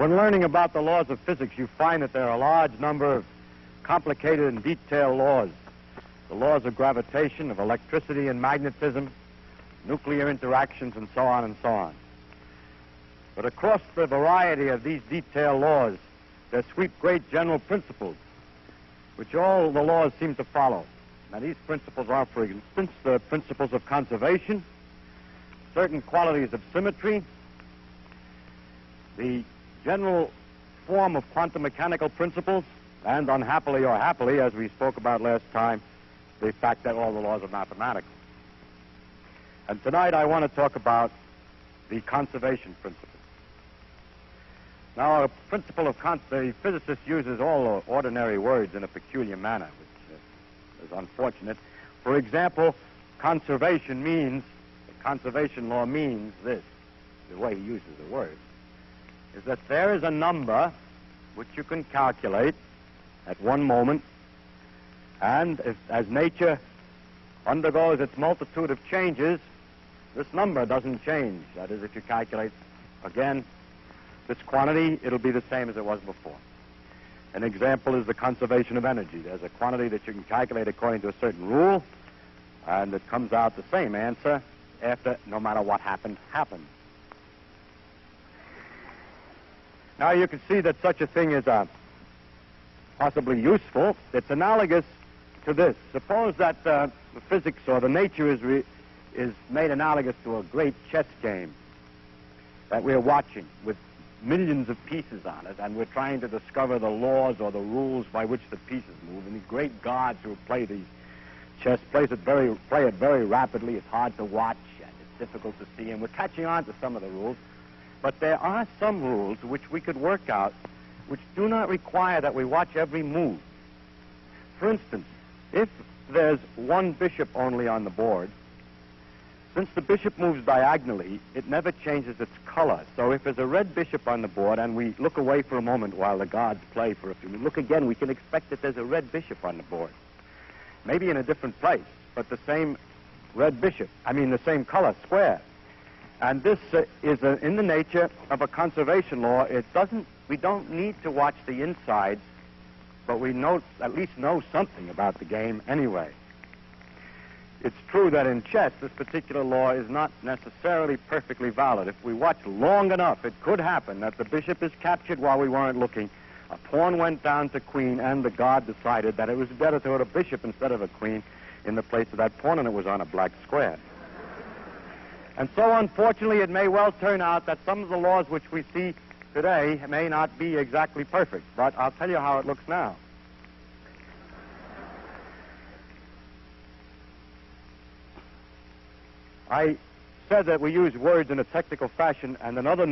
When learning about the laws of physics, you find that there are a large number of complicated and detailed laws. The laws of gravitation, of electricity and magnetism, nuclear interactions, and so on and so on. But across the variety of these detailed laws, there sweep great general principles, which all the laws seem to follow. Now, these principles are, for instance, the principles of conservation, certain qualities of symmetry, the general form of quantum mechanical principles, and unhappily or happily, as we spoke about last time, the fact that all the laws are mathematical. And tonight I want to talk about the conservation principle. Now, a principle of the physicist uses all ordinary words in a peculiar manner, which is unfortunate. For example, conservation law means this, the way he uses the word, is that there is a number which you can calculate at one moment, and as nature undergoes its multitude of changes, this number doesn't change. That is, if you calculate again this quantity, it'll be the same as it was before. An example is the conservation of energy. There's a quantity that you can calculate according to a certain rule, and it comes out the same answer after no matter what happened. Now, you can see that such a thing is possibly useful. It's analogous to this. Suppose that the physics or the nature is made analogous to a great chess game that we're watching with millions of pieces on it, and we're trying to discover the laws or the rules by which the pieces move. And the great gods who play these chess play it very rapidly. It's hard to watch, and it's difficult to see, and we're catching on to some of the rules. But there are some rules which we could work out which do not require that we watch every move. For instance, if there's one bishop only on the board, since the bishop moves diagonally, it never changes its color. So if there's a red bishop on the board and we look away for a moment while the gods play for a few minutes, look again, we can expect that there's a red bishop on the board. Maybe in a different place, but the same the same color, square. And this is in the nature of a conservation law. We don't need to watch the insides, but we at least know something about the game anyway. It's true that in chess, this particular law is not necessarily perfectly valid. If we watch long enough, it could happen that the bishop is captured while we weren't looking, a pawn went down to queen, and the god decided that it was better to put a bishop instead of a queen in the place of that pawn, and it was on a black square. And so, unfortunately, it may well turn out that some of the laws which we see today may not be exactly perfect, but I'll tell you how it looks now. I said that we use words in a technical fashion, and another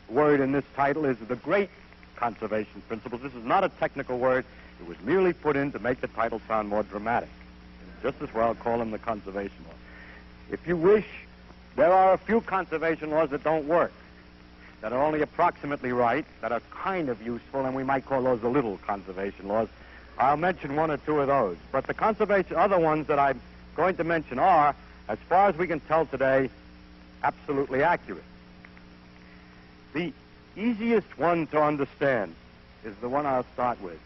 word in this title is the great conservation principles. This is not a technical word. It was merely put in to make the title sound more dramatic. Just as well call them the conservation law. If you wish, there are a few conservation laws that don't work, that are only approximately right, that are kind of useful, and we might call those the little conservation laws. I'll mention one or two of those. But the other ones that I'm going to mention are, as far as we can tell today, absolutely accurate. The easiest one to understand is the one I'll start with,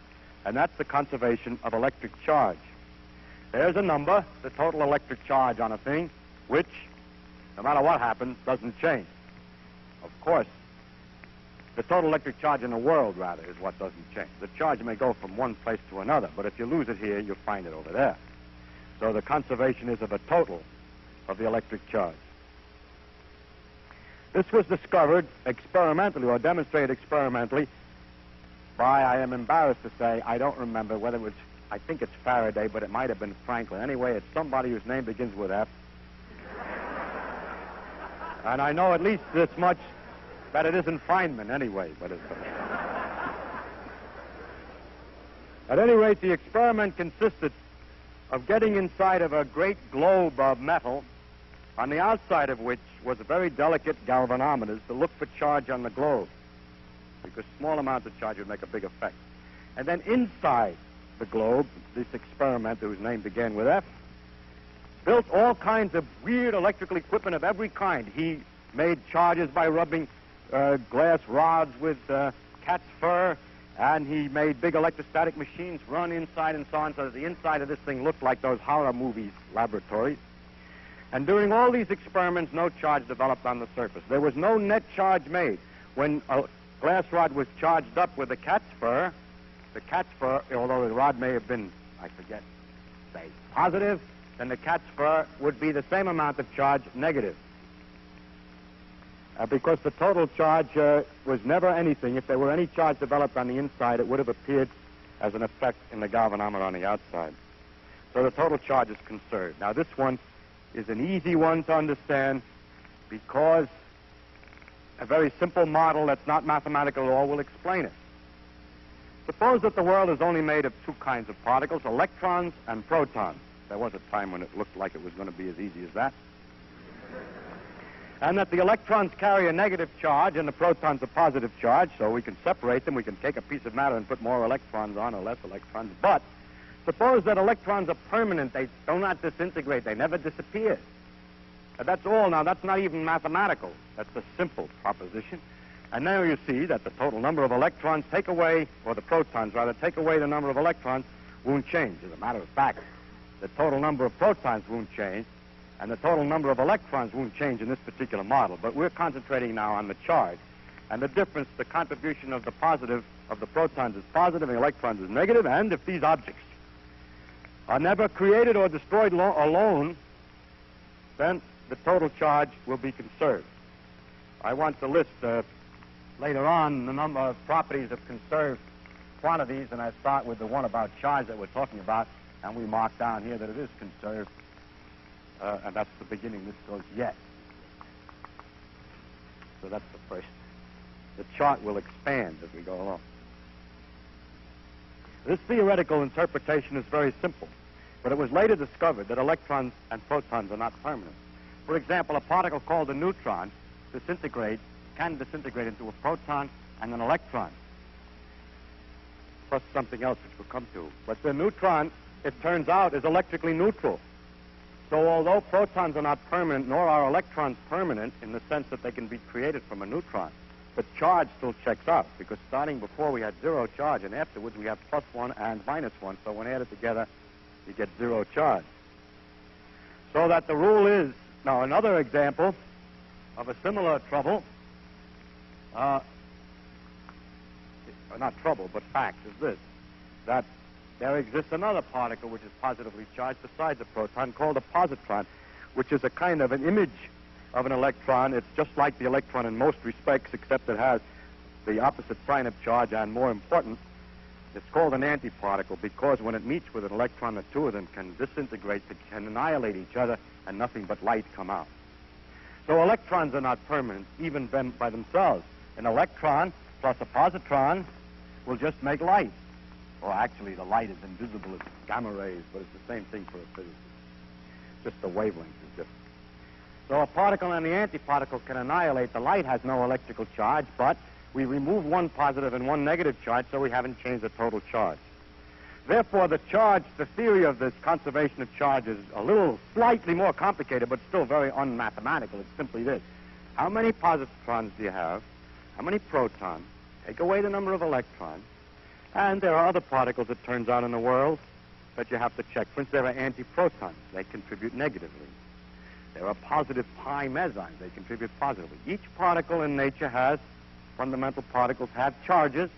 and that's the conservation of electric charge. There's a number, the total electric charge on a thing, which, no matter what happens, doesn't change. Of course, the total electric charge in the world, rather, is what doesn't change. The charge may go from one place to another, but if you lose it here, you'll find it over there. So the conservation is of a total of the electric charge. This was discovered experimentally, or demonstrated experimentally, by, I am embarrassed to say, I don't remember whether it was, I think it's Faraday, but it might have been Franklin. Anyway, it's somebody whose name begins with F. And I know at least this much, that it isn't Feynman anyway, but it's... At any rate, the experiment consisted of getting inside of a great globe of metal, on the outside of which was a very delicate galvanometers to look for charge on the globe, because small amounts of charge would make a big effect. And then inside the globe, this experimenter, whose name began with F, built all kinds of weird electrical equipment of every kind. He made charges by rubbing glass rods with cat's fur, and he made big electrostatic machines run inside and so on, so that the inside of this thing looked like those horror movies laboratories. And during all these experiments, no charge developed on the surface. There was no net charge made. When a glass rod was charged up with the cat's fur, although the rod may have been, I forget, say, positive, then the cat's fur would be the same amount of charge negative. Because the total charge was never anything. If there were any charge developed on the inside, it would have appeared as an effect in the galvanometer on the outside. So the total charge is conserved. Now, this one is an easy one to understand because a very simple model that's not mathematical at all will explain it. Suppose that the world is only made of two kinds of particles, electrons and protons. There was a time when it looked like it was going to be as easy as that. And that the electrons carry a negative charge and the protons a positive charge, so we can separate them. We can take a piece of matter and put more electrons on or less electrons. But suppose that electrons are permanent. They do not disintegrate. They never disappear. That's all. Now, that's not even mathematical. That's a simple proposition. And now you see that the total number of electrons take away, or the protons rather, take away the number of electrons won't change. As a matter of fact, the total number of protons won't change, and the total number of electrons won't change in this particular model. But we're concentrating now on the charge. And the difference, the contribution of the positive, of the protons is positive and the electrons is negative. And if these objects are never created or destroyed alone, then the total charge will be conserved. I want to list later on the number of properties of conserved quantities, and I start with the one about charge that we're talking about, and we mark down here that it is conserved, and that's the beginning. This goes yes. So that's the first. The chart will expand as we go along. This theoretical interpretation is very simple, but it was later discovered that electrons and protons are not permanent. For example, a particle called a neutron can disintegrate into a proton and an electron, plus something else which we'll come to. But the neutron, it turns out, is electrically neutral. So although protons are not permanent, nor are electrons permanent in the sense that they can be created from a neutron, the charge still checks out, because starting before we had zero charge, and afterwards we have +1 and -1, so when added together, you get zero charge. So that the rule is, now another example of a similar trouble, not trouble, but fact, is this, that there exists another particle which is positively charged besides a proton called a positron, which is a kind of an image of an electron. It's just like the electron in most respects, except it has the opposite sign of charge, and more important, it's called an antiparticle because when it meets with an electron, the two of them can disintegrate, can annihilate each other, and nothing but light come out. So electrons are not permanent, even by themselves. An electron plus a positron will just make light. Or actually, the light is invisible as gamma rays, but it's the same thing for a physicist. Just the wavelength is different. So a particle and the antiparticle can annihilate. The light has no electrical charge, but we remove one positive and one negative charge, so we haven't changed the total charge. Therefore, the theory of this conservation of charge is a little slightly more complicated, but still very unmathematical. It's simply this. How many positrons do you have? How many protons? Take away the number of electrons. And there are other particles, it turns out, in the world that you have to check. For instance, there are antiprotons. They contribute negatively. There are positive pi mesymes. They contribute positively. Each particle in nature has, fundamental particles have charges,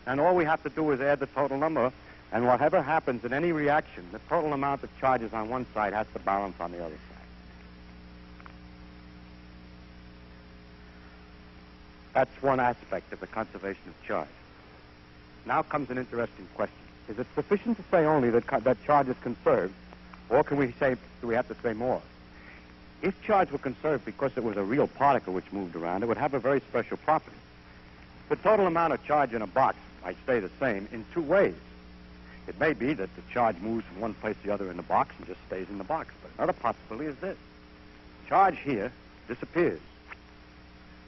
and all we have to do is add the total number, and whatever happens in any reaction, the total amount of charges on one side has to balance on the other side. That's one aspect of the conservation of charge. Now comes an interesting question. Is it sufficient to say only that charge is conserved, or do we have to say more? If charge were conserved because it was a real particle which moved around, it would have a very special property. The total amount of charge in a box might stay the same in two ways. It may be that the charge moves from one place to the other in the box and just stays in the box. But another possibility is this. Charge here disappears.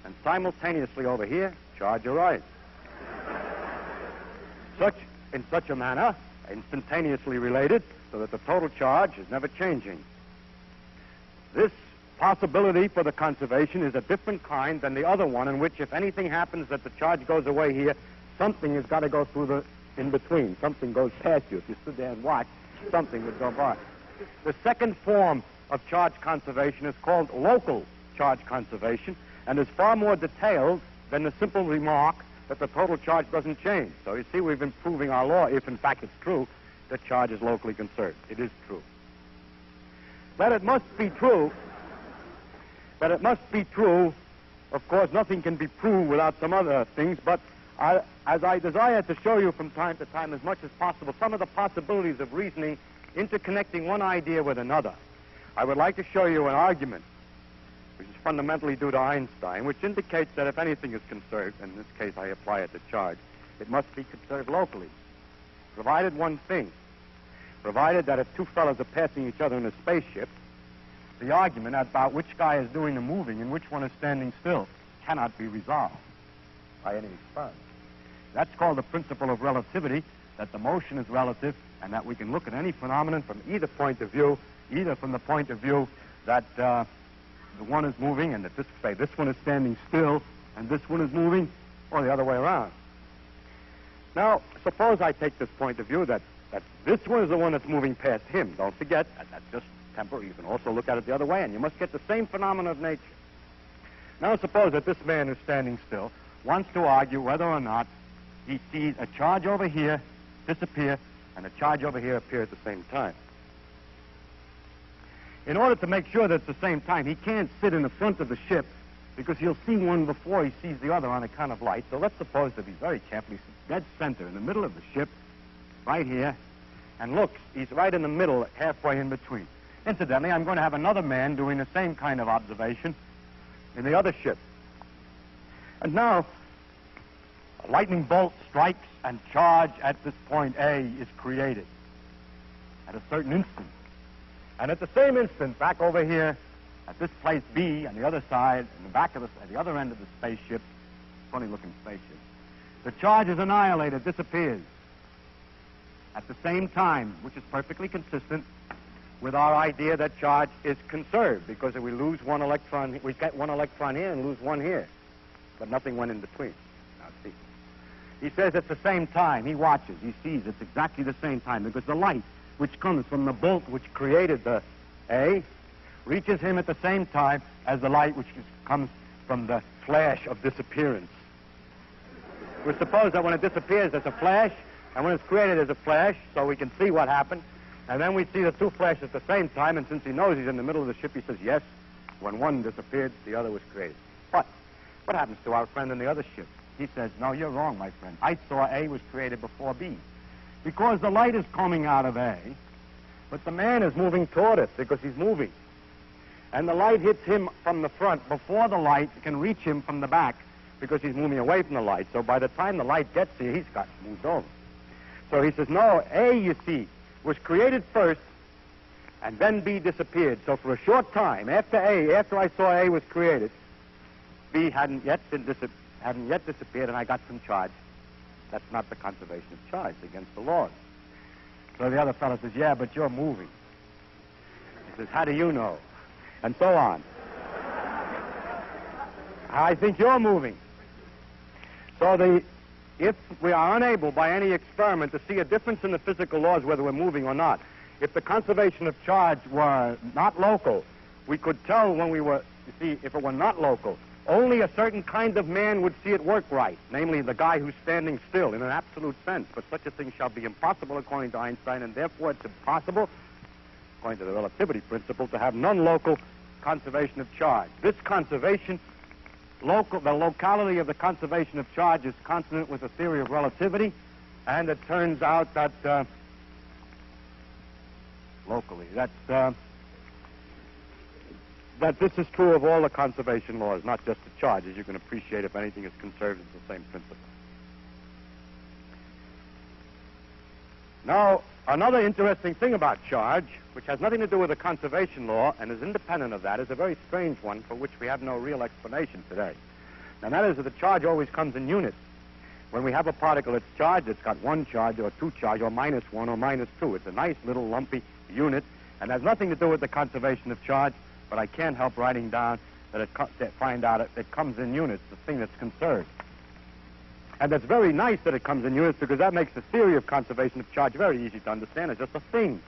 And simultaneously over here, charge arrives. In such a manner, instantaneously related, so that the total charge is never changing. This possibility for the conservation is a different kind than the other one, in which if anything happens that the charge goes away here, something has got to go through the in-between. Something goes past you. If you stood there and watched, something would go by. The second form of charge conservation is called local charge conservation, and is far more detailed than the simple remark that the total charge doesn't change. So you see, we've been proving our law, if in fact it's true, that charge is locally conserved. It is true. That it must be true, of course, nothing can be proved without some other things, but as I desire to show you from time to time as much as possible some of the possibilities of reasoning interconnecting one idea with another, I would like to show you an argument which is fundamentally due to Einstein, which indicates that if anything is conserved, and in this case I apply it to charge, it must be conserved locally, provided one thing, provided that if two fellows are passing each other in a spaceship, the argument about which guy is doing the moving and which one is standing still cannot be resolved by any experiment. That's called the principle of relativity, that the motion is relative and that we can look at any phenomenon from either point of view, either from the point of view that the one is moving and that this one is standing still and this one is moving, or the other way around. Now, suppose I take this point of view that this one is the one that's moving past him. Don't forget, that's just temporary. You can also look at it the other way, and you must get the same phenomena of nature. Now, suppose that this man who's standing still wants to argue whether or not he sees a charge over here disappear and a charge over here appear at the same time. In order to make sure that it's the same time, he can't sit in the front of the ship because he'll see one before he sees the other on account of light. So let's suppose that he's very careful. He sits dead center in the middle of the ship, right here, and looks. He's right in the middle, halfway in between. Incidentally, I'm going to have another man doing the same kind of observation in the other ship. And now, a lightning bolt strikes and charge at this point A is created at a certain instant. And at the same instant, back over here, at this place B, on the other side, in the back of at the other end of the spaceship, funny-looking spaceship, the charge is annihilated, disappears. At the same time, which is perfectly consistent with our idea that charge is conserved, because if we lose one electron, we get one electron here and lose one here, but nothing went in between. Now, see. He says at the same time, he watches, he sees it's exactly the same time, because the light which comes from the bolt which created the A reaches him at the same time as the light which comes from the flash of disappearance. We suppose that when it disappears, there's a flash, and when it's created, there's a flash, so we can see what happened. And then we see the two flashes at the same time, and since he knows he's in the middle of the ship, he says, yes, when one disappeared, the other was created. But what happens to our friend in the other ship? He says, no, you're wrong, my friend. I saw A was created before B. Because the light is coming out of A, but the man is moving toward it because he's moving. And the light hits him from the front before the light can reach him from the back because he's moving away from the light. So by the time the light gets here, he's got moved over. So he says, no, A, you see, was created first, and then B disappeared. So for a short time, after I saw A was created, B hadn't yet disappeared, and I got some charge. That's not the conservation of charge. It's against the laws. So the other fellow says, yeah, but you're moving. He says, how do you know? And so on. I think you're moving. So if we are unable by any experiment to see a difference in the physical laws whether we're moving or not, if the conservation of charge were not local, we could tell when we were, you see, if it were not local, only a certain kind of man would see it work right, namely the guy who's standing still in an absolute sense. But such a thing shall be impossible according to Einstein, and therefore it's impossible, according to the relativity principle, to have non-local conservation of charge. This conservation, the locality of the conservation of charge is consonant with the theory of relativity, and it turns out that locally, that this is true of all the conservation laws, not just the charge. As you can appreciate, if anything is conserved, it's the same principle. Now, another interesting thing about charge, which has nothing to do with the conservation law and is independent of that, is a very strange one for which we have no real explanation today. And that is that the charge always comes in units. When we have a particle that's charged, it's got one charge or two charge or -1 or -2. It's a nice little lumpy unit and has nothing to do with the conservation of charge, but I can't help writing down that find out it comes in units, the thing that's conserved. And that's very nice that it comes in units, because that makes the theory of conservation of charge very easy to understand. It's just a thing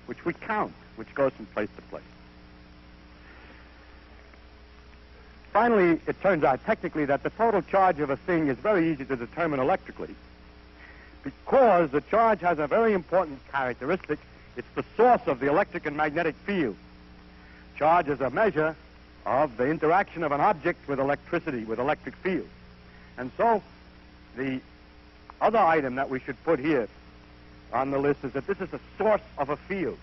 which we count, which goes from place to place. Finally, it turns out technically that the total charge of a thing is very easy to determine electrically, because the charge has a very important characteristic. It's the source of the electric and magnetic field. Charge is a measure of the interaction of an object with electricity, with electric field. And so the other item that we should put here on the list is that this is a source of a field.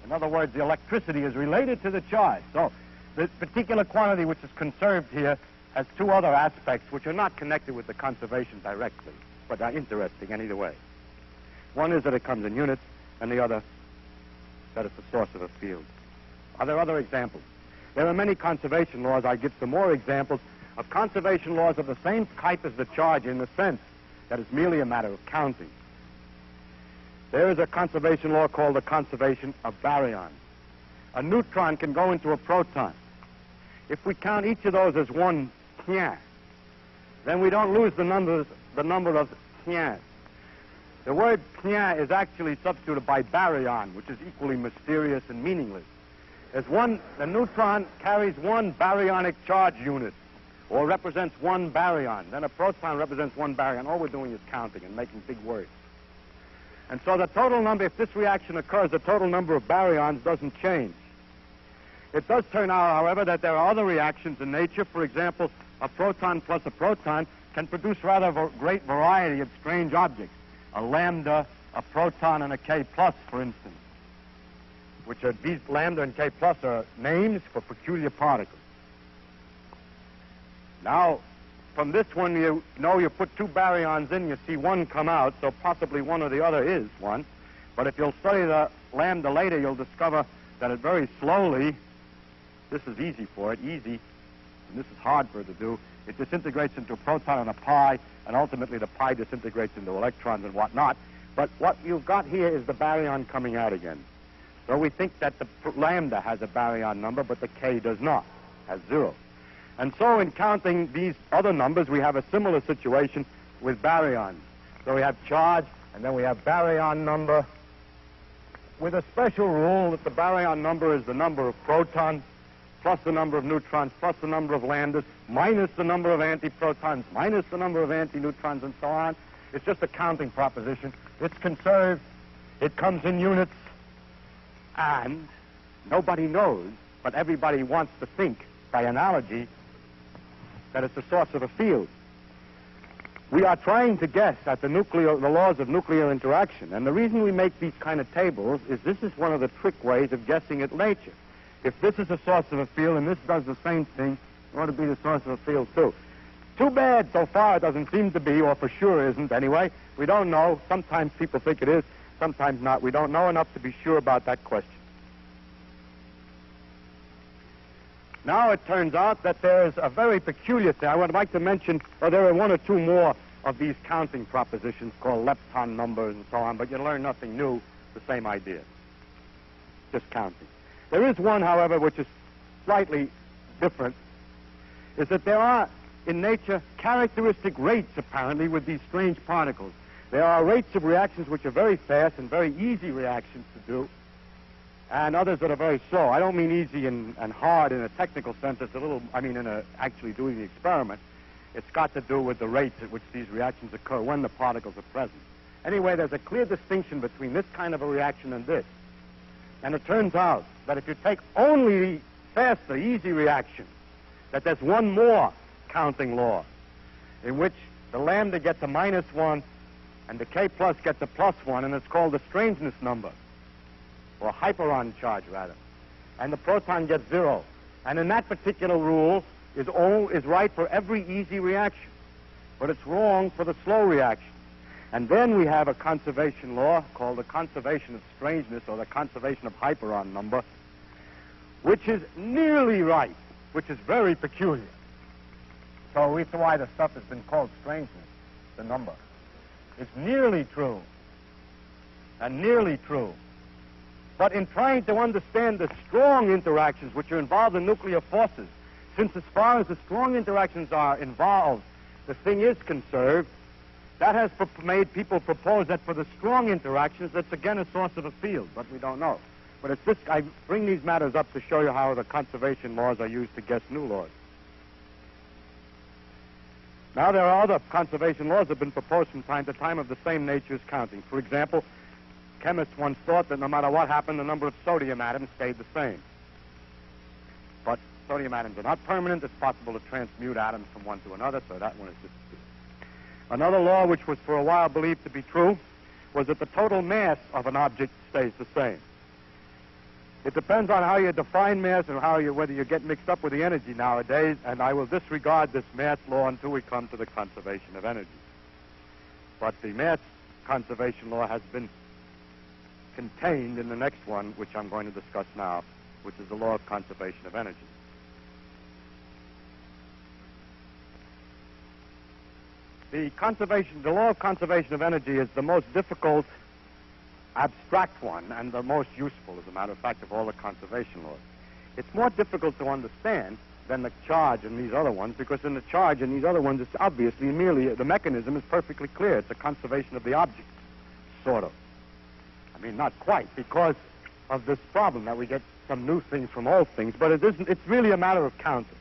In other words, the electricity is related to the charge. So the particular quantity which is conserved here has two other aspects which are not connected with the conservation directly, but are interesting in either way. One is that it comes in units, and the other that it's the source of a field. Are there other examples? There are many conservation laws. I give some more examples of conservation laws of the same type as the charge, in the sense that it's merely a matter of counting. There is a conservation law called the conservation of baryons. A neutron can go into a proton. If we count each of those as one tien, then we don't lose the number of tiens. The word tien is actually substituted by baryon, which is equally mysterious and meaningless. The neutron carries one baryonic charge unit, or represents one baryon. Then a proton represents one baryon. All we're doing is counting and making big words. And so the total number, if this reaction occurs, the total number of baryons doesn't change. It does turn out, however, that there are other reactions in nature. For example, a proton plus a proton can produce rather a great variety of strange objects. A lambda, a proton, and a K plus, for instance, which are, these lambda and K plus are names for peculiar particles. Now, from this one, you know you put two baryons in, you see one come out, so possibly one or the other is one. But if you'll study the lambda later, you'll discover that it very slowly, this is easy for it, easy, and this is hard for it to do, it disintegrates into a proton and a pi, and ultimately the pi disintegrates into electrons and whatnot. But what you've got here is the baryon coming out again. So we think that the lambda has a baryon number, but the K does not, has 0. And so in counting these other numbers, we have a similar situation with baryons. So we have charge, and then we have baryon number, with a special rule that the baryon number is the number of protons, plus the number of neutrons, plus the number of lambdas, minus the number of antiprotons, minus the number of antineutrons, and so on. It's just a counting proposition. It's conserved. It comes in units. And nobody knows, but everybody wants to think, by analogy, that it's the source of a field. We are trying to guess at the laws of nuclear interaction. And the reason we make these kind of tables is this is one of the trick ways of guessing at nature. If this is the source of a field and this does the same thing, it ought to be the source of a field too. Too bad so far it doesn't seem to be, or for sure isn't anyway. We don't know. Sometimes people think it is, sometimes not. We don't know enough to be sure about that question. Now it turns out that there's a very peculiar thing. I would like to mention, there are one or two more of these counting propositions called lepton numbers and so on, but you learn nothing new, the same idea. Just counting. There is one, however, which is slightly different, is that there are, in nature, characteristic rates, apparently, with these strange particles. There are rates of reactions which are very fast and very easy reactions to do, and others that are very slow. I don't mean easy and hard in a technical sense. It's a little, actually doing the experiment. It's got to do with the rates at which these reactions occur when the particles are present. Anyway, there's a clear distinction between this kind of a reaction and this. And it turns out that if you take only the faster, easy reaction, that there's one more counting law in which the lambda gets a -1 and the K plus gets a +1, and it's called the strangeness number, or hyperon charge, rather. And the proton gets 0. And in that particular rule is right for every easy reaction, but it's wrong for the slow reaction. And then we have a conservation law called the conservation of strangeness, or the conservation of hyperon number, which is nearly right, which is very peculiar. So that's why the stuff has been called strangeness, the number. It's nearly true, and nearly true. But in trying to understand the strong interactions which are involved in nuclear forces, since as far as the strong interactions are involved, the thing is conserved, that has made people propose that for the strong interactions, that's again a source of a field, but we don't know. But it's this, I bring these matters up to show you how the conservation laws are used to guess new laws. Now, there are other conservation laws that have been proposed from time to time of the same nature as counting. For example, chemists once thought that no matter what happened, the number of sodium atoms stayed the same. But sodium atoms are not permanent. It's possible to transmute atoms from one to another, so that one is just... Another law, which was for a while believed to be true, was that the total mass of an object stays the same. It depends on how you define mass and whether you get mixed up with the energy nowadays, and I will disregard this mass law until we come to the conservation of energy. But the mass conservation law has been contained in the next one, which I'm going to discuss now, which is the law of conservation of energy. The law of conservation of energy is the most difficult, abstract one, and the most useful, as a matter of fact, of all the conservation laws. It's more difficult to understand than the charge in these other ones, because in the charge in these other ones, it's obviously merely, the mechanism is perfectly clear. It's a conservation of the object, sort of. I mean, not quite, because of this problem that we get some new things from old things, but it isn't, it's really a matter of counting.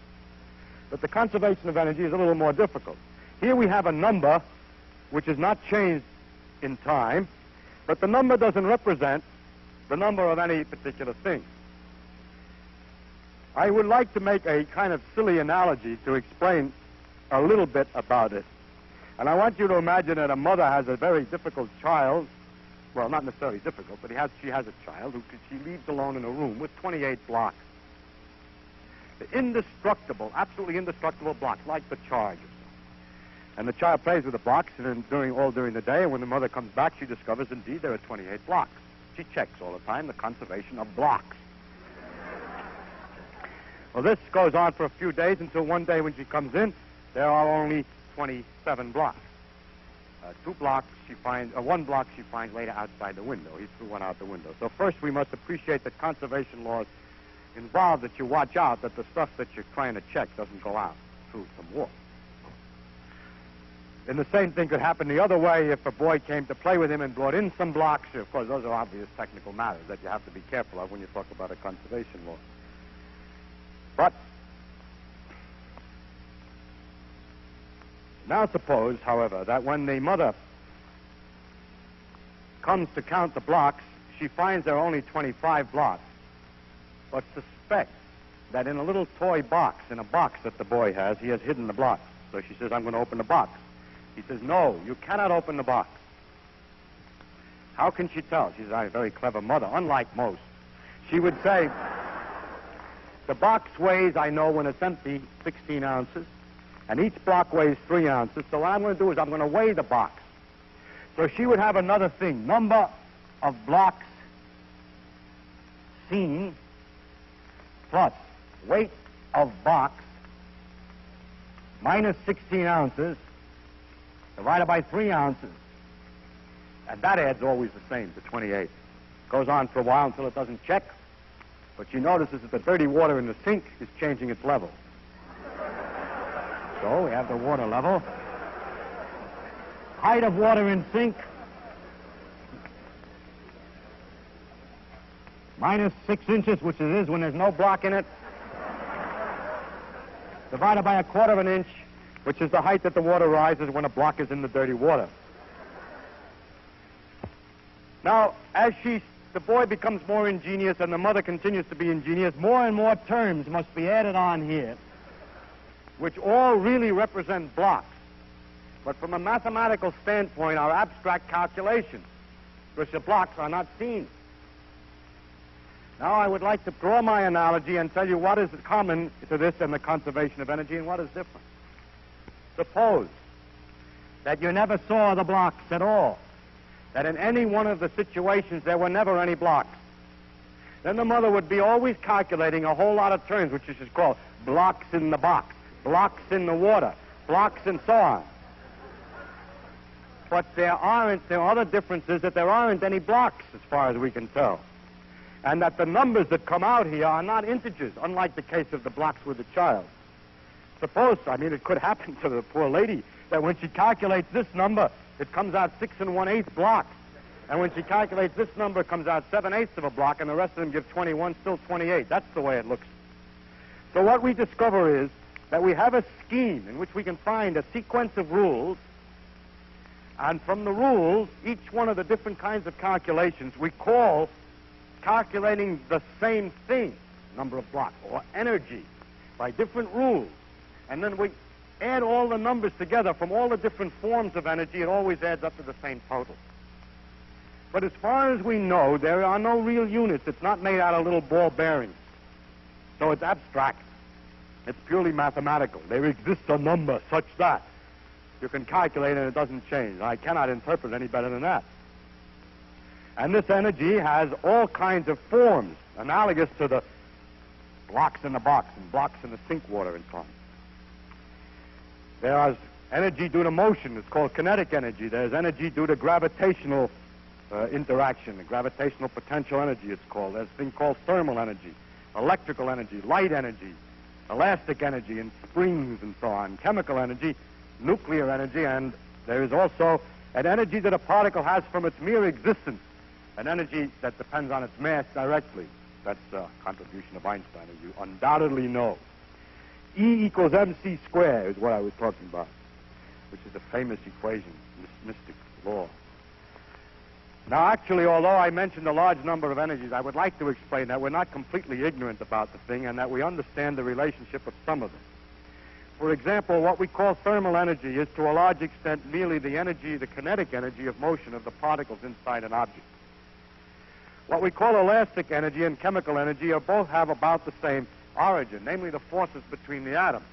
But the conservation of energy is a little more difficult. Here we have a number which is not changed in time, but the number doesn't represent the number of any particular thing. I would like to make a kind of silly analogy to explain a little bit about it. And I want you to imagine that a mother has a very difficult child. Well, not necessarily difficult, but she has a child who she leaves alone in a room with 28 blocks. The indestructible, absolutely indestructible blocks, like the charge. And the child plays with the blocks during the day, and when the mother comes back, she discovers, indeed, there are 28 blocks. She checks all the time the conservation of blocks. Well, this goes on for a few days until one day when she comes in, there are only 27 blocks. One block she finds later outside the window. He threw one out the window. So first we must appreciate that conservation laws involve that you watch out that the stuff that you're trying to check doesn't go out through some wall. And the same thing could happen the other way if a boy came to play with him and brought in some blocks. Of course, those are obvious technical matters that you have to be careful of when you talk about a conservation law. But now suppose, however, that when the mother comes to count the blocks, she finds there are only 25 blocks, but suspects that in a little toy box, in a box that the boy has, he has hidden the blocks. So she says, I'm going to open the box. He says, no, you cannot open the box. How can she tell? She's a very clever mother, unlike most. She would say, the box weighs, I know when it's empty, 16 ounces, and each block weighs 3 ounces, so what I'm going to do is I'm going to weigh the box. So she would have another thing, number of blocks seen plus weight of box minus 16 ounces divided by 3 ounces. And that adds always the same to 28. Goes on for a while until it doesn't check. But she notices that the dirty water in the sink is changing its level. So we have the water level. Height of water in sink minus 6 inches, which it is when there's no block in it, divided by 1/4 of an inch, which is the height that the water rises when a block is in the dirty water. Now, as the boy becomes more ingenious and the mother continues to be ingenious, more and more terms must be added on here, which all really represent blocks, but from a mathematical standpoint are abstract calculations, because the blocks are not seen. Now I would like to draw my analogy and tell you what is common to this and the conservation of energy and what is different. Suppose that you never saw the blocks at all, that in any one of the situations there were never any blocks. Then the mother would be always calculating a whole lot of terms, which is called blocks in the box, blocks in the water, blocks and so on. But there are other differences, that there aren't any blocks as far as we can tell. And that the numbers that come out here are not integers, unlike the case of the blocks with the child. suppose, I mean, it could happen to the poor lady that when she calculates this number, it comes out 6 1/8 blocks. And when she calculates this number, it comes out 7/8 of a block, and the rest of them give 21, still 28. That's the way it looks. So what we discover is that we have a scheme in which we can find a sequence of rules, and from the rules, each one of the different kinds of calculations we call calculating the same thing, number of blocks, or energy, by different rules. And then we add all the numbers together from all the different forms of energy. It always adds up to the same total. But as far as we know, there are no real units. It's not made out of little ball bearings. So it's abstract. It's purely mathematical. There exists a number such that you can calculate and it doesn't change. I cannot interpret any better than that. And this energy has all kinds of forms, analogous to the blocks in the box and blocks in the sink water and so on. There's energy due to motion. It's called kinetic energy. There's energy due to gravitational interaction, the gravitational potential energy it's called. There's a thing called thermal energy, electrical energy, light energy, elastic energy, and springs and so on, chemical energy, nuclear energy, and there is also an energy that a particle has from its mere existence, an energy that depends on its mass directly. That's a contribution of Einstein, as you undoubtedly know. E equals mc squared is what I was talking about, which is a famous equation, this mystic law. Now, actually, although I mentioned a large number of energies, I would like to explain that we're not completely ignorant about the thing and that we understand the relationship of some of them. For example, what we call thermal energy is to a large extent merely the energy, the kinetic energy of motion of the particles inside an object. What we call elastic energy and chemical energy both have about the same origin, namely the forces between the atoms.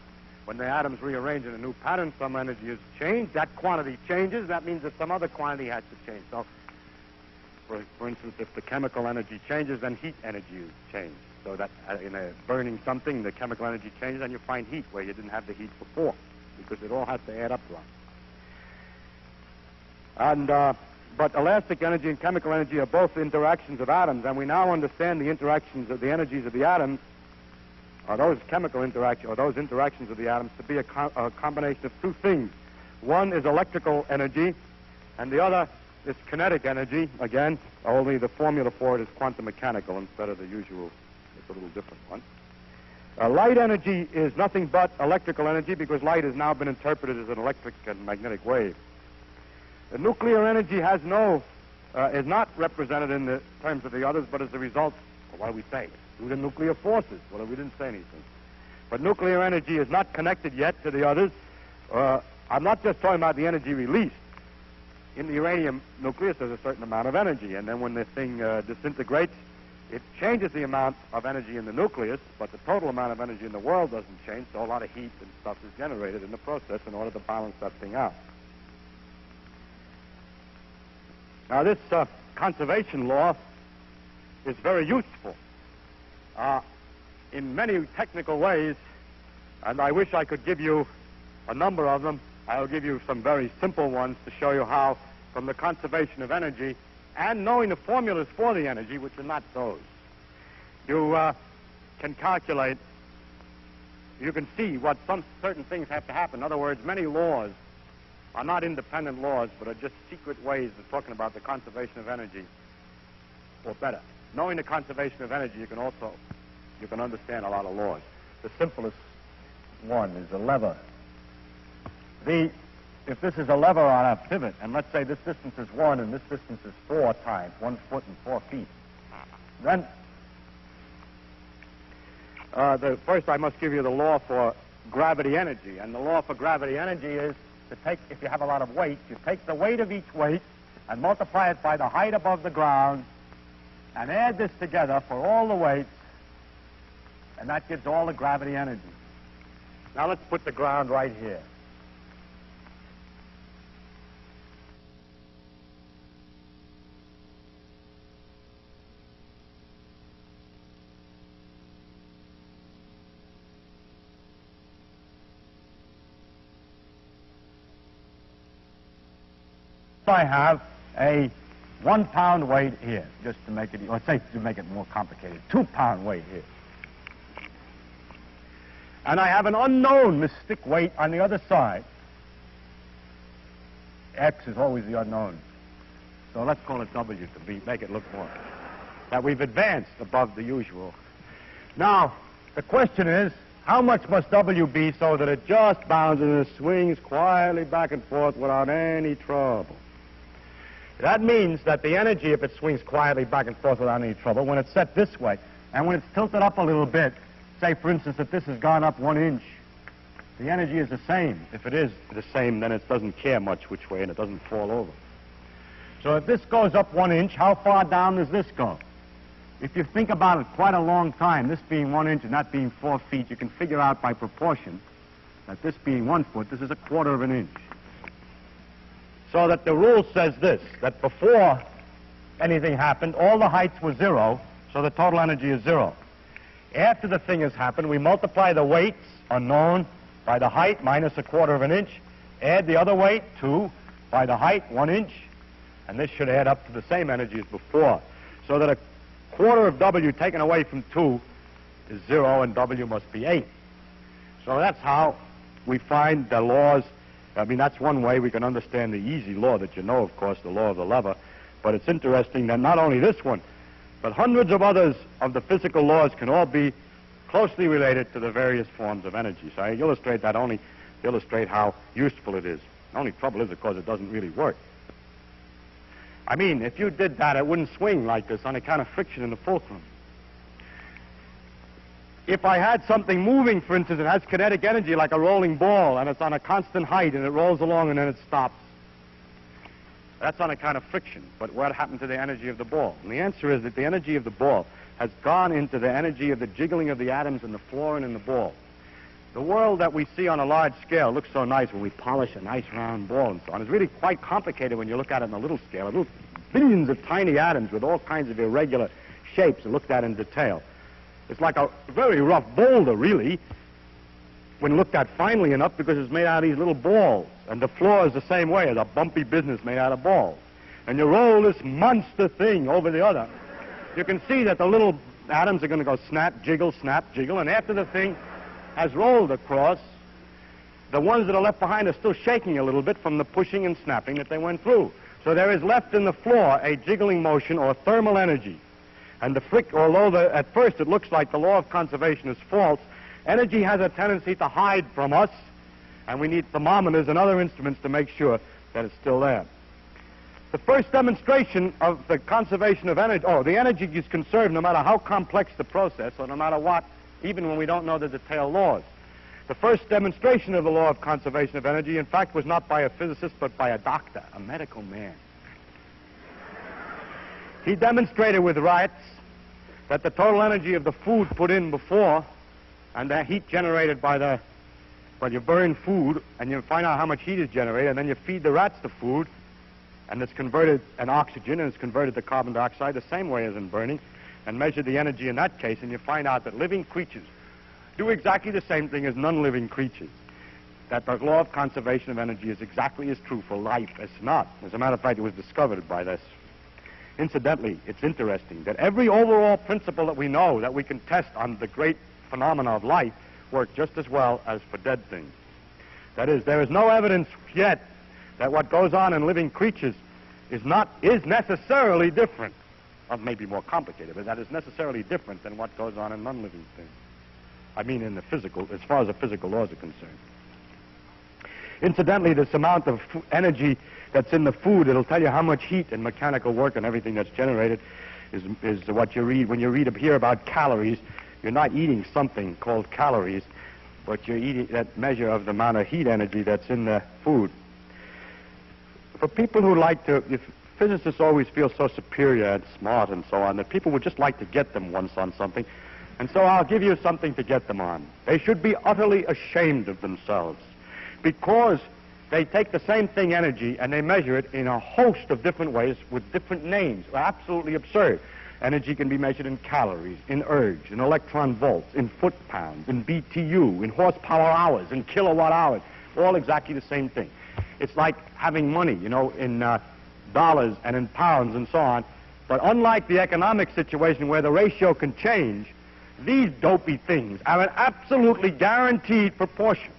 When the atoms rearrange in a new pattern, some energy is changed. That quantity changes. That means that some other quantity has to change. So, for instance, if the chemical energy changes, then heat energy is changed. So that in burning something, the chemical energy changes and you find heat where you didn't have the heat before, because it all has to add up to that. But elastic energy and chemical energy are both interactions of atoms, and we now understand the interactions of the energies of the atoms, or those chemical interactions, or those interactions of the atoms, to be a combination of two things. One is electrical energy, and the other is kinetic energy, again, only the formula for it is quantum mechanical instead of the usual, it's a little different one. Light energy is nothing but electrical energy because light has now been interpreted as an electric and magnetic wave. The nuclear energy has is not represented in the terms of the others, but as a result, well, what do we say? Due to nuclear forces. Well, we didn't say anything. But nuclear energy is not connected yet to the others. I'm not just talking about the energy released. In the uranium nucleus, there's a certain amount of energy, and then when the thing disintegrates, it changes the amount of energy in the nucleus, but the total amount of energy in the world doesn't change, so a lot of heat and stuff is generated in the process in order to balance that thing out. Now, this conservation law is very useful in many technical ways, and I wish I could give you a number of them. I'll give you some very simple ones to show you how, from the conservation of energy and knowing the formulas for the energy, which are not those, you can calculate, you can see what some certain things have to happen. In other words, many laws are not independent laws, but are just secret ways of talking about the conservation of energy, or better. Knowing the conservation of energy, you can understand a lot of laws. The simplest one is a lever. If this is a lever on a pivot, and let's say this distance is 1 and this distance is 4 times, 1 foot and 4 feet, then first I must give you the law for gravity energy. And the law for gravity energy is to take, if you have a lot of weight, you take the weight of each weight and multiply it by the height above the ground and add this together for all the weights, and that gives all the gravity energy. Now let's put the ground right here. I have a 1 pound weight here, just to make it, let's say to make it more complicated, 2 pound weight here. and I have an unknown mystic weight on the other side. X is always the unknown. So let's call it W to make it look more. That we've advanced above the usual. Now, the question is, how much must W be so that it just bounds and it swings quietly back and forth without any trouble? That means that the energy, if it swings quietly back and forth without any trouble, when it's set this way, and when it's tilted up a little bit, say, for instance, that this has gone up 1 inch, the energy is the same. If it is the same, then it doesn't care much which way, and it doesn't fall over. So if this goes up 1 inch, how far down does this go? If you think about it quite a long time, this being 1 inch and that being 4 feet, you can figure out by proportion that this being 1 foot, this is 1/4 of an inch. So that the rule says this, that before anything happened, all the heights were 0, so the total energy is 0. After the thing has happened, we multiply the weights, unknown, by the height, minus 1/4 of an inch, add the other weight, 2, by the height, 1 inch, and this should add up to the same energy as before. So that 1/4 of W taken away from 2 is 0, and W must be 8. So that's how we find the laws. I mean, that's one way we can understand the easy law that you know, of course, the law of the lever. But it's interesting that not only this one, but hundreds of others of the physical laws can all be closely related to the various forms of energy. So I illustrate that only to illustrate how useful it is. The only trouble is, of course, it doesn't really work. I mean, if you did that, it wouldn't swing like this on account of friction in the fulcrum. If I had something moving, for instance, it has kinetic energy like a rolling ball, and it's on a constant height, and it rolls along and then it stops. That's on account of friction. But what happened to the energy of the ball? And the answer is that the energy of the ball has gone into the energy of the jiggling of the atoms in the fluorine in the ball. The world that we see on a large scale looks so nice when we polish a nice round ball and so on. It's really quite complicated when you look at it on a little scale. Little billions of tiny atoms with all kinds of irregular shapes and looked at in detail. It's like a very rough boulder, really, when looked at finely enough, because it's made out of these little balls. And the floor is the same way, as a bumpy business made out of balls. And you roll this monster thing over the other. You can see that the little atoms are going to go snap, jiggle, and after the thing has rolled across, the ones that are left behind are still shaking a little bit from the pushing and snapping that they went through. So there is left in the floor a jiggling motion or thermal energy. And although at first it looks like the law of conservation is false, energy has a tendency to hide from us, and we need thermometers and other instruments to make sure that it's still there. The first demonstration of the conservation of energy, the energy is conserved no matter how complex the process, or no matter what, even when we don't know the detailed laws. The first demonstration of the law of conservation of energy, in fact, was not by a physicist, but by a doctor, a medical man. He demonstrated with rats that the total energy of the food put in before, and the heat generated you burn food, and you find out how much heat is generated, and then you feed the rats the food, and it's converted an oxygen, and it's converted to carbon dioxide the same way as in burning, and measure the energy in that case, and you find out that living creatures do exactly the same thing as non-living creatures. That the law of conservation of energy is exactly as true for life as not. As a matter of fact, it was discovered by this. Incidentally, it's interesting that every overall principle that we know that we can test on the great phenomena of life work just as well as for dead things. That is, there is no evidence yet that what goes on in living creatures is necessarily different. Or maybe more complicated, but that is necessarily different than what goes on in non-living things. I mean, in the physical, as far as the physical laws are concerned. Incidentally, this amount of energy that's in the food, it'll tell you how much heat and mechanical work and everything that's generated is what you read. When you read up here about calories, you're not eating something called calories, but you're eating that measure of the amount of heat energy that's in the food. For people who physicists always feel so superior and smart and so on, that people would just like to get them once on something. And so I'll give you something to get them on. They should be utterly ashamed of themselves, because they take the same thing, energy, and they measure it in a host of different ways with different names. Absolutely absurd. Energy can be measured in calories, in ergs, in electron volts, in foot-pounds, in BTU, in horsepower hours, in kilowatt hours, all exactly the same thing. It's like having money, in dollars and in pounds and so on. But unlike the economic situation where the ratio can change, these dopey things are an absolutely guaranteed proportion.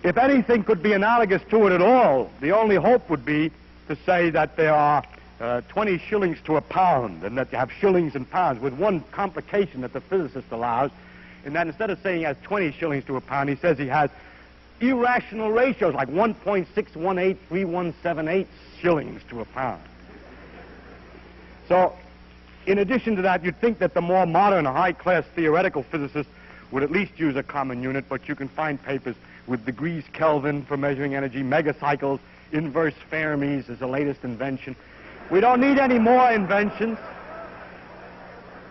If anything could be analogous to it at all, the only hope would be to say that there are 20 shillings to a pound, and that you have shillings and pounds, with one complication that the physicist allows, and that instead of saying he has 20 shillings to a pound, he says he has irrational ratios like 1.6183178 shillings to a pound. So, in addition to that, you'd think that the more modern, high-class theoretical physicists would at least use a common unit, but you can find papers with degrees Kelvin for measuring energy, megacycles, inverse Fermis is the latest invention. We don't need any more inventions.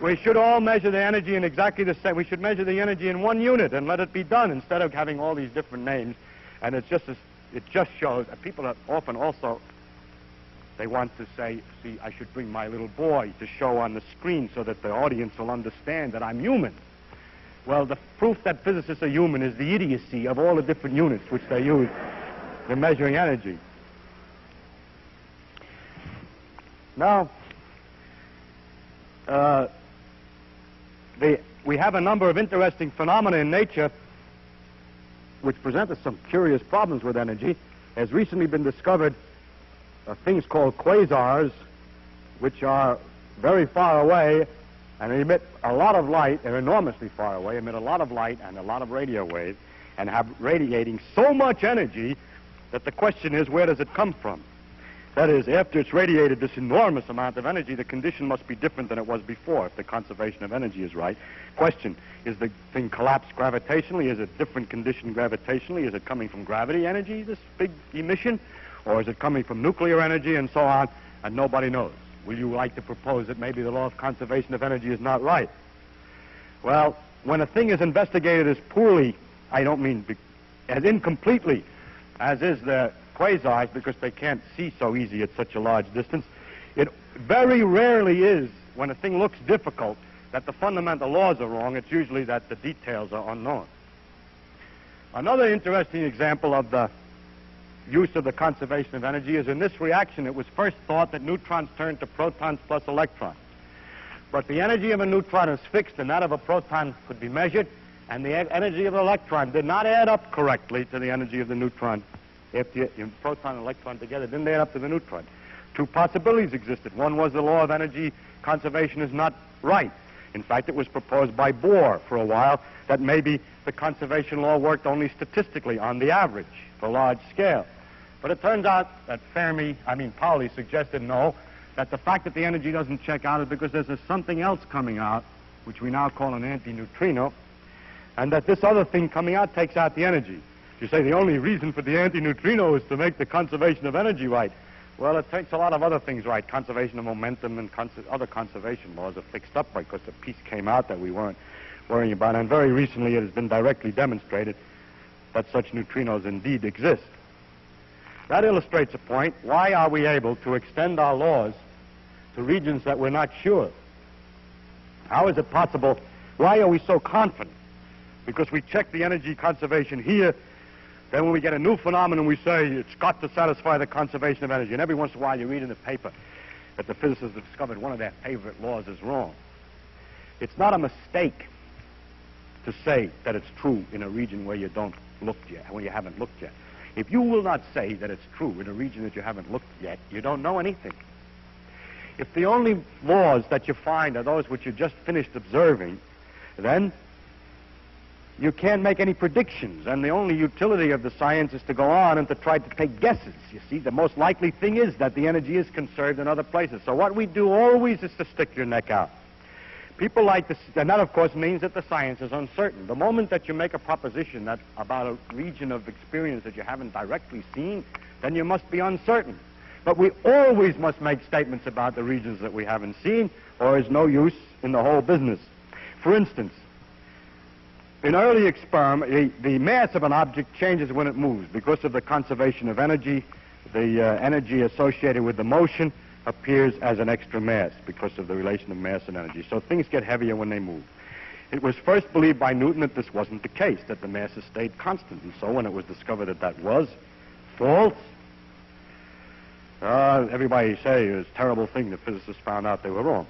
We should all measure the energy in exactly the same. We should measure the energy in one unit and let it be done instead of having all these different names. And it just shows that people are often also, they want to say, see, I should bring my little boy to show on the screen so that the audience will understand that I'm human. Well, the proof that physicists are human is the idiocy of all the different units which they use in measuring energy. Now, we have a number of interesting phenomena in nature which present us some curious problems with energy. Has recently been discovered things called quasars, which are very far away and emit a lot of light. They're enormously far away, emit a lot of light and a lot of radio waves, and have radiating so much energy that the question is, where does it come from? That is, after it's radiated this enormous amount of energy, the condition must be different than it was before, if the conservation of energy is right. Question, is the thing collapsed gravitationally? Is it different condition gravitationally? Is it coming from gravity energy, this big emission? Or is it coming from nuclear energy and so on? And nobody knows. Will you like to propose that maybe the law of conservation of energy is not right? Well, when a thing is investigated as poorly, I don't mean as incompletely as is the quasars, because they can't see so easy at such a large distance, it very rarely is, when a thing looks difficult, that the fundamental laws are wrong. It's usually that the details are unknown. Another interesting example of the use of the conservation of energy is in this reaction. It was first thought that neutrons turn to protons plus electrons. But the energy of a neutron is fixed, and that of a proton could be measured, and the energy of an electron did not add up correctly to the energy of the neutron. If the proton and electron together didn't add up to the neutron. Two possibilities existed. One was the law of energy conservation is not right. In fact, it was proposed by Bohr for a while that maybe the conservation law worked only statistically on the average for large scale. But it turns out that Pauli suggested no, that the fact that the energy doesn't check out is because there's something else coming out, which we now call an antineutrino, and that this other thing coming out takes out the energy. You say the only reason for the antineutrino is to make the conservation of energy right. Well, it takes a lot of other things right. Conservation of momentum and other conservation laws are fixed up because a piece came out that we weren't worrying about. And very recently it has been directly demonstrated that such neutrinos indeed exist. That illustrates a point. Why are we able to extend our laws to regions that we're not sure? How is it possible? Why are we so confident? Because we check the energy conservation here. Then when we get a new phenomenon, we say it's got to satisfy the conservation of energy. And every once in a while you read in the paper that the physicists have discovered one of their favorite laws is wrong. It's not a mistake to say that it's true in a region where you don't look yet, where you haven't looked yet. If you will not say that it's true in a region that you haven't looked yet, you don't know anything. If the only laws that you find are those which you just finished observing, then you can't make any predictions, and the only utility of the science is to go on and to try to take guesses. You see, the most likely thing is that the energy is conserved in other places. So what we do always is to stick your neck out. People like this, and that of course means that the science is uncertain. The moment that you make a proposition that about a region of experience that you haven't directly seen, then you must be uncertain. But we always must make statements about the regions that we haven't seen, or there's no use in the whole business. For instance, in early experiment, the mass of an object changes when it moves because of the conservation of energy. The energy associated with the motion appears as an extra mass because of the relation of mass and energy. So things get heavier when they move. It was first believed by Newton that this wasn't the case, that the masses stayed constant. And so when it was discovered that that was false, everybody say it was a terrible thing that physicists found out they were wrong.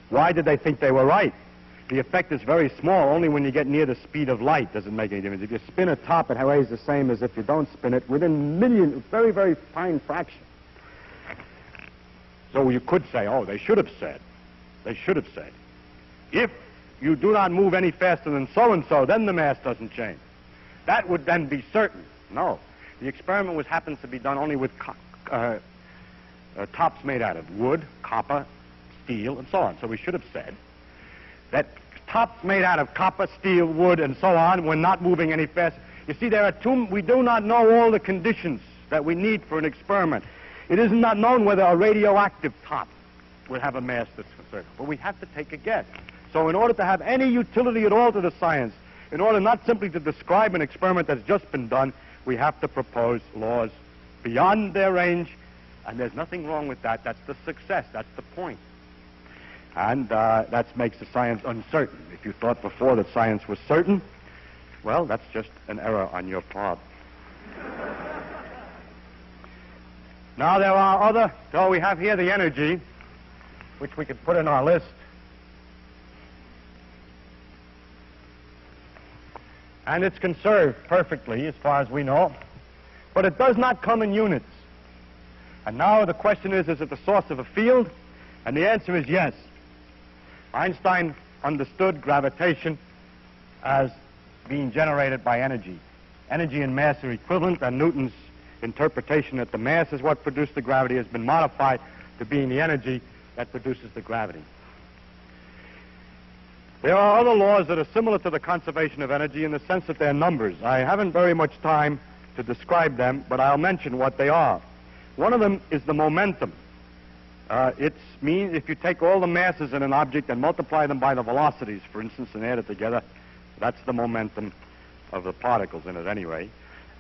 Why did they think they were right? the effect is very small. Only when you get near the speed of light does it make any difference. If you spin a top, it weighs the same as if you don't spin it within million, very, very fine fraction. So you could say, oh, they should have said, if you do not move any faster than so-and-so, then the mass doesn't change. That would then be certain. No. The experiment happens to be done only with tops made out of wood, copper, steel, and so on. So we should have said that tops made out of copper, steel, wood, and so on were not moving any faster. You see, we do not know all the conditions that we need for an experiment. It is not known whether a radioactive top will have a mass that's certain. But we have to take a guess. So in order to have any utility at all to the science, in order not simply to describe an experiment that's just been done, we have to propose laws beyond their range, and there's nothing wrong with that. That's the success. That's the point. And that makes the science uncertain. If you thought before that science was certain, well, that's just an error on your part. Now there are other, so we have here the energy, which we could put in our list. And it's conserved perfectly as far as we know, but it does not come in units. And now the question is it the source of a field? And the answer is yes. Einstein understood gravitation as being generated by energy. Energy and mass are equivalent, and Newton's interpretation that the mass is what produced the gravity has been modified to being the energy that produces the gravity. There are other laws that are similar to the conservation of energy in the sense that they're numbers. I haven't very much time to describe them, but I'll mention what they are. One of them is the momentum. It means if you take all the masses in an object and multiply them by the velocities, for instance, and add it together, that's the momentum of the particles in it anyway.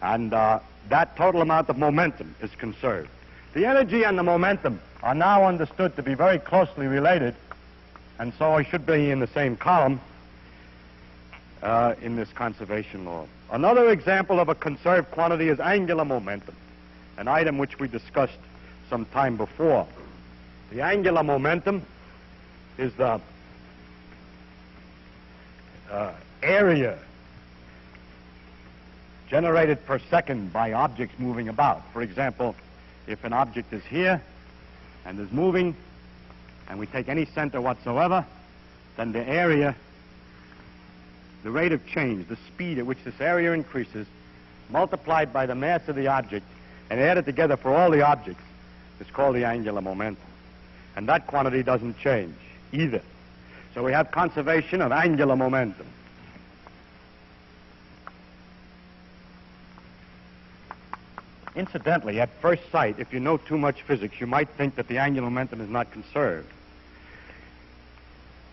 And that total amount of momentum is conserved. The energy and the momentum are now understood to be very closely related, and so I should be in the same column in this conservation law. Another example of a conserved quantity is angular momentum, an item which we discussed some time before. The angular momentum is the area generated per second by objects moving about. For example, if an object is here and is moving, and we take any center whatsoever, then the area, the rate of change, the speed at which this area increases, multiplied by the mass of the object, and added together for all the objects, is called the angular momentum. And that quantity doesn't change either. So we have conservation of angular momentum. Incidentally, at first sight, if you know too much physics, you might think that the angular momentum is not conserved.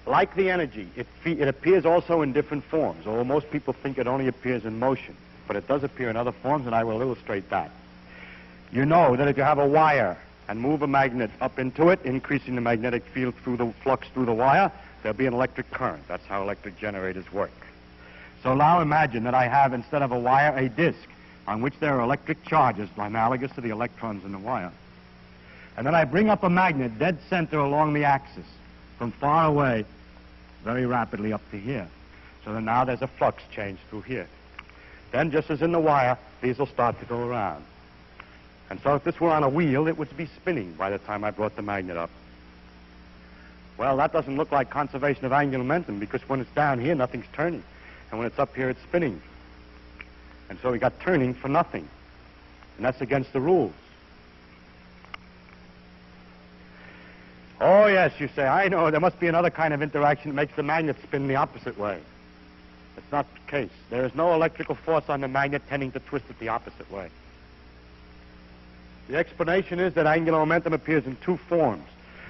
Like the energy, it appears also in different forms, although most people think it only appears in motion. But it does appear in other forms, and I will illustrate that. You know that if you have a wire and move a magnet up into it, increasing the magnetic field through the flux through the wire, there'll be an electric current. That's how electric generators work. So now imagine that I have, instead of a wire, a disk on which there are electric charges analogous to the electrons in the wire. And then I bring up a magnet dead center along the axis from far away very rapidly up to here. So that now there's a flux change through here. Then, just as in the wire, these will start to go around. And so if this were on a wheel, it would be spinning by the time I brought the magnet up. Well, that doesn't look like conservation of angular momentum, because when it's down here, nothing's turning. And when it's up here, it's spinning. And so we got turning for nothing. And that's against the rules. Oh, yes, you say, I know, there must be another kind of interaction that makes the magnet spin the opposite way. That's not the case. There is no electrical force on the magnet tending to twist it the opposite way. The explanation is that angular momentum appears in two forms.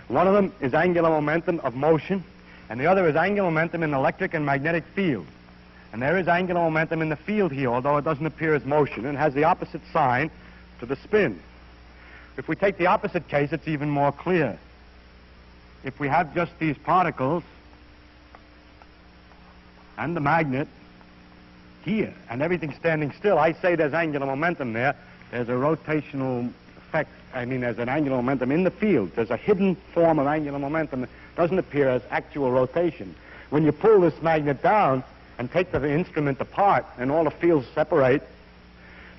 One of them is angular momentum of motion, and the other is angular momentum in electric and magnetic field. And there is angular momentum in the field here, although it doesn't appear as motion, and has the opposite sign to the spin. If we take the opposite case, it's even more clear. If we have just these particles and the magnet here, and everything standing still, I say there's angular momentum there. There's a rotational effect. There's an angular momentum in the field. There's a hidden form of angular momentum that doesn't appear as actual rotation. When you pull this magnet down and take the instrument apart and all the fields separate,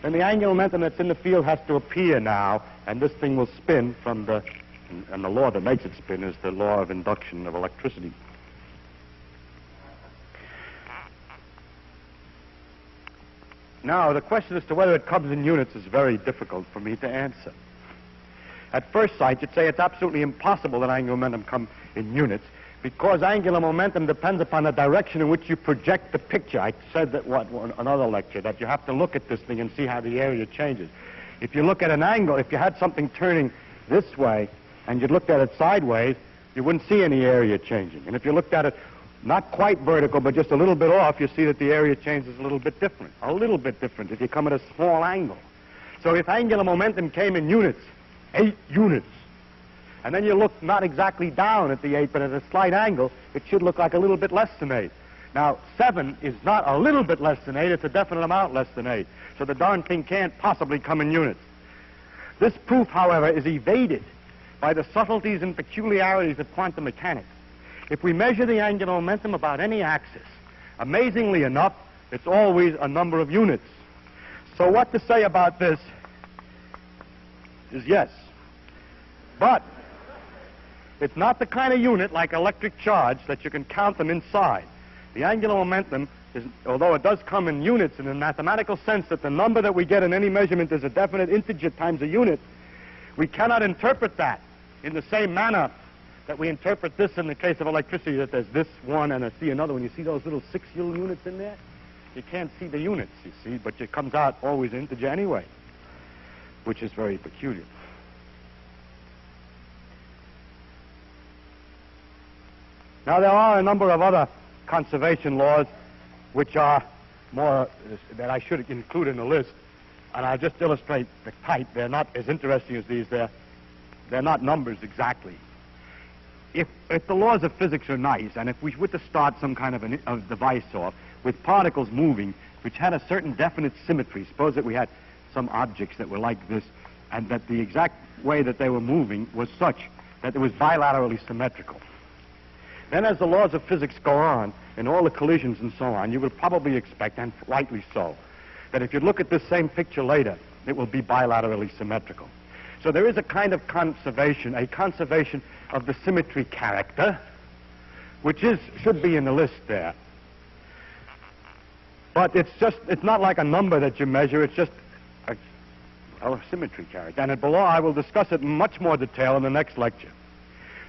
then the angular momentum that's in the field has to appear now, and this thing will spin from the, and the law that makes it spin is the law of induction of electricity. Now, the question as to whether it comes in units is very difficult for me to answer. At first sight, you'd say it's absolutely impossible that angular momentum come in units, because angular momentum depends upon the direction in which you project the picture. I said that, another lecture, that you have to look at this thing and see how the area changes. If you look at an angle, if you had something turning this way, and you looked at it sideways, you wouldn't see any area changing. And if you looked at it not quite vertical, but just a little bit off, you see that the area changes a little bit different. A little bit different if you come at a small angle. So if angular momentum came in units, 8 units, and then you look not exactly down at the 8, but at a slight angle, it should look like a little bit less than 8. Now, 7 is not a little bit less than 8, it's a definite amount less than 8. So the darn thing can't possibly come in units. This proof, however, is evaded by the subtleties and peculiarities of quantum mechanics. If we measure the angular momentum about any axis, amazingly enough, it's always a number of units. So what to say about this is yes. But it's not the kind of unit like electric charge that you can count them inside. The angular momentum is, although it does come in units in the mathematical sense that the number that we get in any measurement is a definite integer times a unit, we cannot interpret that in the same manner that we interpret this in the case of electricity, that there's this one and another one. You see those little 6 units in there? You can't see the units, you see, but it comes out always integer anyway, which is very peculiar. Now, there are a number of other conservation laws which are more, that I should include in the list, and I'll just illustrate the type. They're not as interesting as these. They're not numbers exactly. If the laws of physics are nice, and if we were to start some kind of a device off with particles moving which had a certain definite symmetry, suppose that we had some objects that were like this, and that the exact way that they were moving was such that it was bilaterally symmetrical. Then as the laws of physics go on, and all the collisions and so on, you would probably expect, and rightly so, that if you look at this same picture later, it will be bilaterally symmetrical. So there is a kind of conservation, a conservation of the symmetry character, which should be in the list there. But it's not like a number that you measure, it's just a symmetry character. And below I will discuss it in much more detail in the next lecture.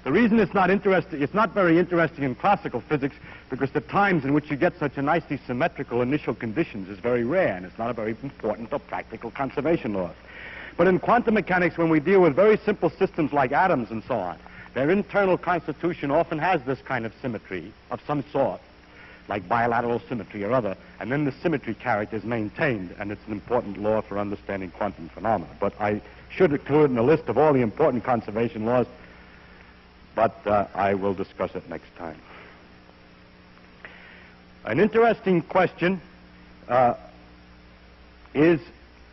The reason it's not very interesting in classical physics, because the times in which you get such a nicely symmetrical initial conditions is very rare, and it's not a very important or practical conservation law. But in quantum mechanics, when we deal with very simple systems like atoms and so on, their internal constitution often has this kind of symmetry of some sort, like bilateral symmetry or other, and then the symmetry character is maintained, and it's an important law for understanding quantum phenomena. But I should include in the list of all the important conservation laws, but I will discuss it next time. An interesting question is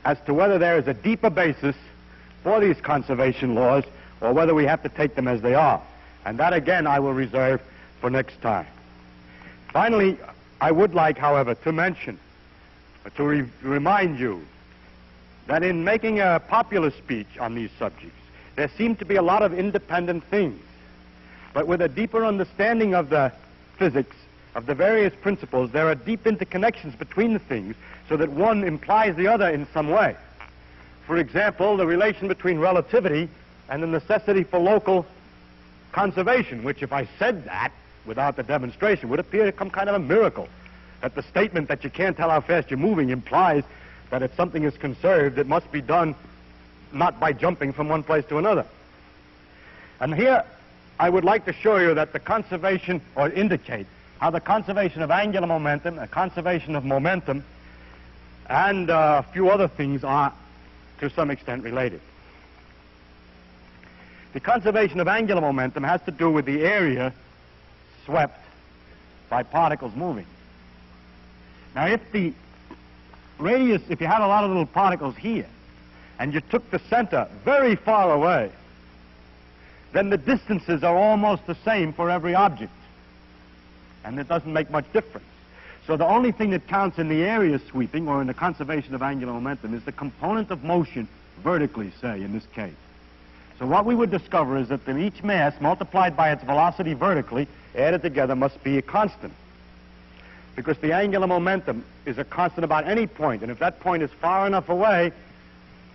as to whether there is a deeper basis for these conservation laws, or whether we have to take them as they are. And that, again, I will reserve for next time. Finally, I would like, however, to mention, to remind you, that in making a popular speech on these subjects, there seem to be a lot of independent things. But with a deeper understanding of the physics, of the various principles, there are deep interconnections between the things, so that one implies the other in some way. For example, the relation between relativity and the necessity for local conservation, which, if I said that without the demonstration, would appear to come kind of a miracle. That the statement that you can't tell how fast you're moving implies that if something is conserved, it must be done not by jumping from one place to another. And here I would like to show you that the conservation, or indicate how the conservation of angular momentum, the conservation of momentum, and a few other things are to some extent related. The conservation of angular momentum has to do with the area swept by particles moving. Now, if the radius, if you had a lot of little particles here, and you took the center very far away, then the distances are almost the same for every object. and it doesn't make much difference. So the only thing that counts in the area sweeping, or in the conservation of angular momentum, is the component of motion vertically, say, in this case. So what we would discover is that each mass multiplied by its velocity vertically, added together, must be a constant. Because the angular momentum is a constant about any point, and if that point is far enough away,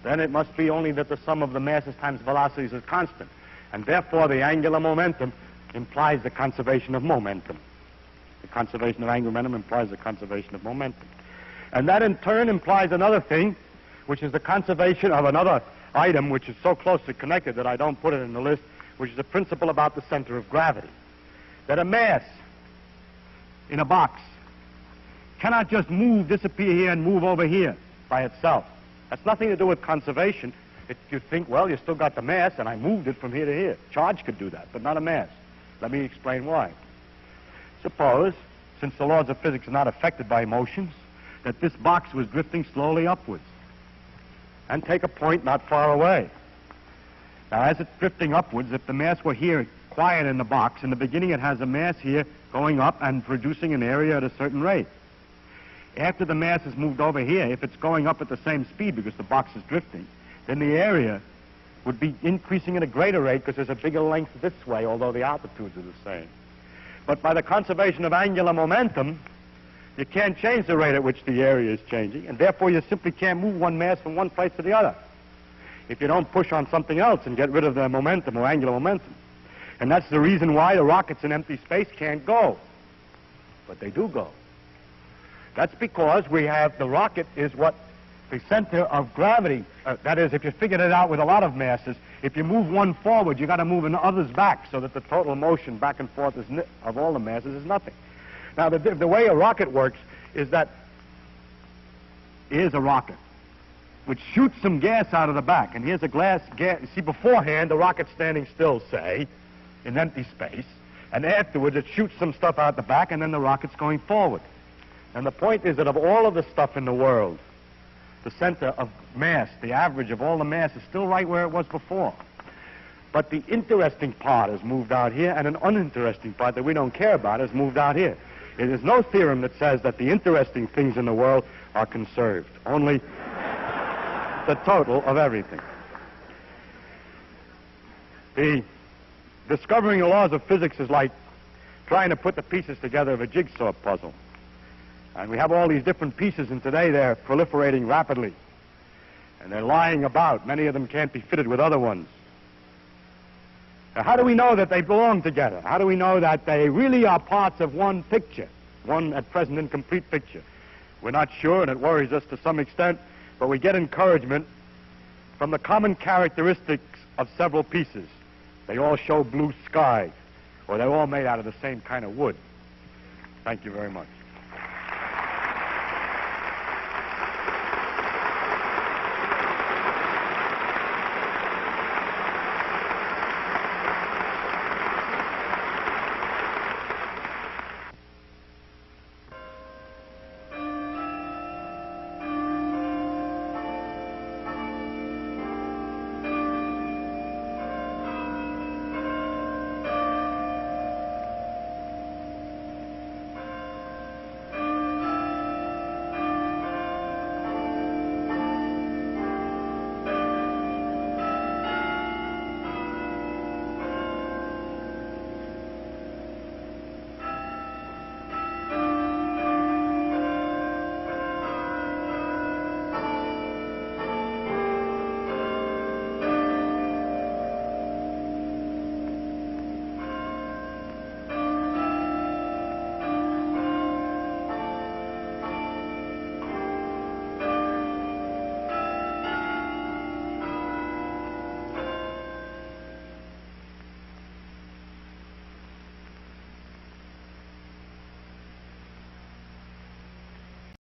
then it must be only that the sum of the masses times velocities is constant. And therefore the angular momentum implies the conservation of momentum. The conservation of angular momentum implies the conservation of momentum. And that in turn implies another thing, which is the conservation of another item which is so closely connected that I don't put it in the list, which is a principle about the center of gravity. That a mass in a box cannot just move, disappear here and move over here by itself. That's nothing to do with conservation. If you think, well, you still got the mass and I moved it from here to here. Charge could do that, but not a mass. Let me explain why. Suppose, since the laws of physics are not affected by motions, that this box was drifting slowly upwards. And take a point not far away. Now, as it's drifting upwards, if the mass were here quiet in the box, in the beginning it has a mass here going up and producing an area at a certain rate. After the mass has moved over here, if it's going up at the same speed because the box is drifting, then the area would be increasing at a greater rate because there's a bigger length this way, although the altitudes are the same. But by the conservation of angular momentum, you can't change the rate at which the area is changing, and therefore you simply can't move one mass from one place to the other if you don't push on something else and get rid of the momentum or angular momentum. And that's the reason why the rockets in empty space can't go. But they do go. That's because we have, the rocket is what the center of gravity, that is, if you figured it out with a lot of masses, if you move one forward, you got to move others back so that the total motion back and forth of all the masses is nothing. Now, the way a rocket works is that here's a rocket which shoots some gas out of the back, and here's a gas. You see, beforehand, the rocket's standing still, say, in empty space, and afterwards it shoots some stuff out the back, and then the rocket's going forward. And the point is that of all of the stuff in the world, the center of mass, the average of all the mass, is still right where it was before. But the interesting part has moved out here, and an uninteresting part that we don't care about has moved out here. It is no theorem that says that the interesting things in the world are conserved, only the total of everything. Discovering the laws of physics is like trying to put the pieces together of a jigsaw puzzle. And we have all these different pieces, and today they're proliferating rapidly. And they're lying about. Many of them can't be fitted with other ones. Now, how do we know that they belong together? How do we know that they really are parts of one picture, one at present incomplete picture? We're not sure, and it worries us to some extent, but we get encouragement from the common characteristics of several pieces. They all show blue sky, or they're all made out of the same kind of wood. Thank you very much.